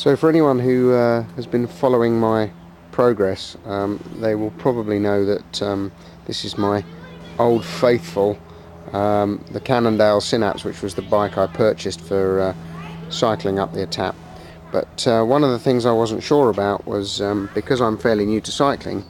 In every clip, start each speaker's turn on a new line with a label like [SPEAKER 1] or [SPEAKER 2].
[SPEAKER 1] So for anyone who has been following my progress, they will probably know that this is my old faithful, the Cannondale Synapse, which was the bike I purchased for cycling up the Etap. But one of the things I wasn't sure about was, because I'm fairly new to cycling,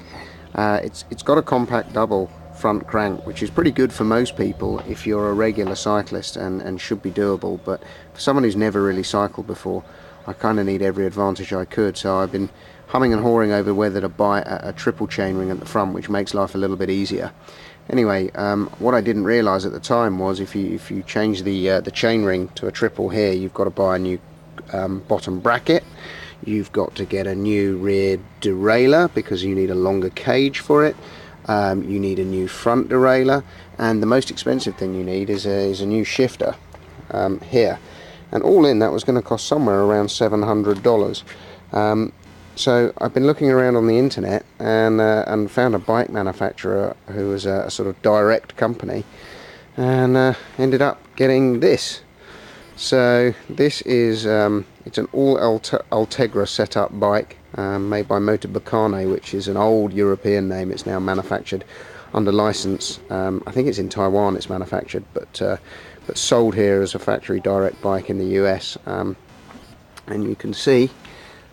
[SPEAKER 1] it's got a compact double front crank, which is pretty good for most people if you're a regular cyclist, and should be doable. But for someone who's never really cycled before, I kind of need every advantage I could. So I've been humming and hawing over whether to buy a triple chainring at the front, which makes life a little bit easier. Anyway, what I didn't realise at the time was if you change the chainring to a triple here, you've got to buy a new bottom bracket. You've got to get a new rear derailleur because you need a longer cage for it. You need a new front derailleur, and the most expensive thing you need is a new shifter here. And all in, that was going to cost somewhere around $700. So I've been looking around on the internet and found a bike manufacturer who was a sort of direct company, and ended up getting this. So this is it's an all Ultegra setup bike, made by Motorbacane, which is an old European name. It's now manufactured under license. I think it's in Taiwan it's manufactured, but sold here as a factory direct bike in the US. And you can see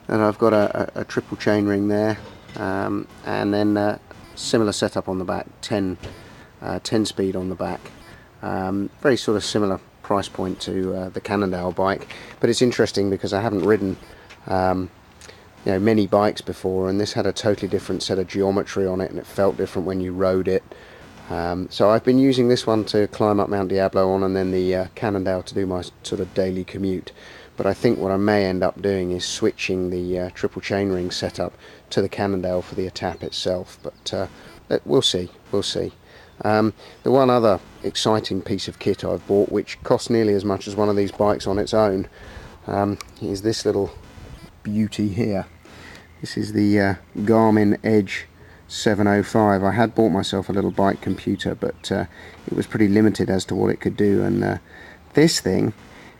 [SPEAKER 1] that I've got a triple chainring there, and then similar setup on the back, 10 speed on the back. Very sort of similar price point to the Cannondale bike, but it's interesting because I haven't ridden many bikes before, and this had a totally different set of geometry on it, and it felt different when you rode it. So I've been using this one to climb up Mount Diablo on, and then the Cannondale to do my sort of daily commute. But I think what I may end up doing is switching the triple chainring setup to the Cannondale for the Etap itself, but we'll see. The one other exciting piece of kit I've bought, which costs nearly as much as one of these bikes on its own, is this little beauty here. This is the Garmin Edge 705. I had bought myself a little bike computer, but it was pretty limited as to what it could do, and this thing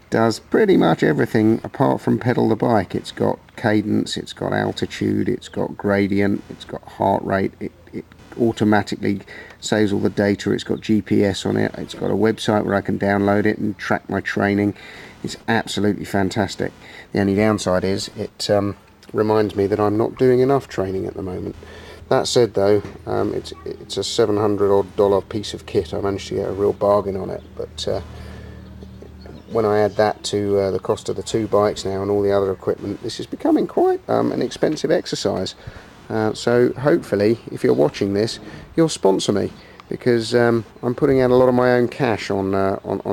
[SPEAKER 1] does pretty much everything apart from pedal the bike. It's got cadence, it's got altitude, it's got gradient, it's got heart rate, it automatically saves all the data, it's got GPS on it, it's got a website where I can download it and track my training. It's absolutely fantastic. The only downside is it reminds me that I'm not doing enough training at the moment. That said though, it's a $700 odd piece of kit. I managed to get a real bargain on it, but when I add that to the cost of the two bikes now and all the other equipment, this is becoming quite an expensive exercise. So hopefully, if you're watching this, you'll sponsor me, because I'm putting out a lot of my own cash on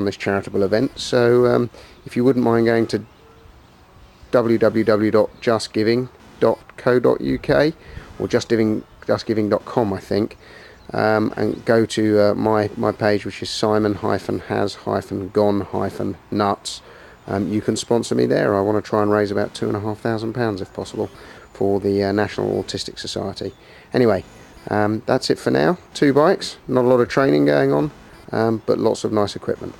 [SPEAKER 1] this charitable event. So if you wouldn't mind going to www.justgiving.co.uk or justgiving.com, I think, and go to my page, which is simon-has-gone-nuts. You can sponsor me there. I want to try and raise about £2,500 if possible for the National Autistic Society. Anyway, that's it for now. Two bikes, not a lot of training going on, but lots of nice equipment.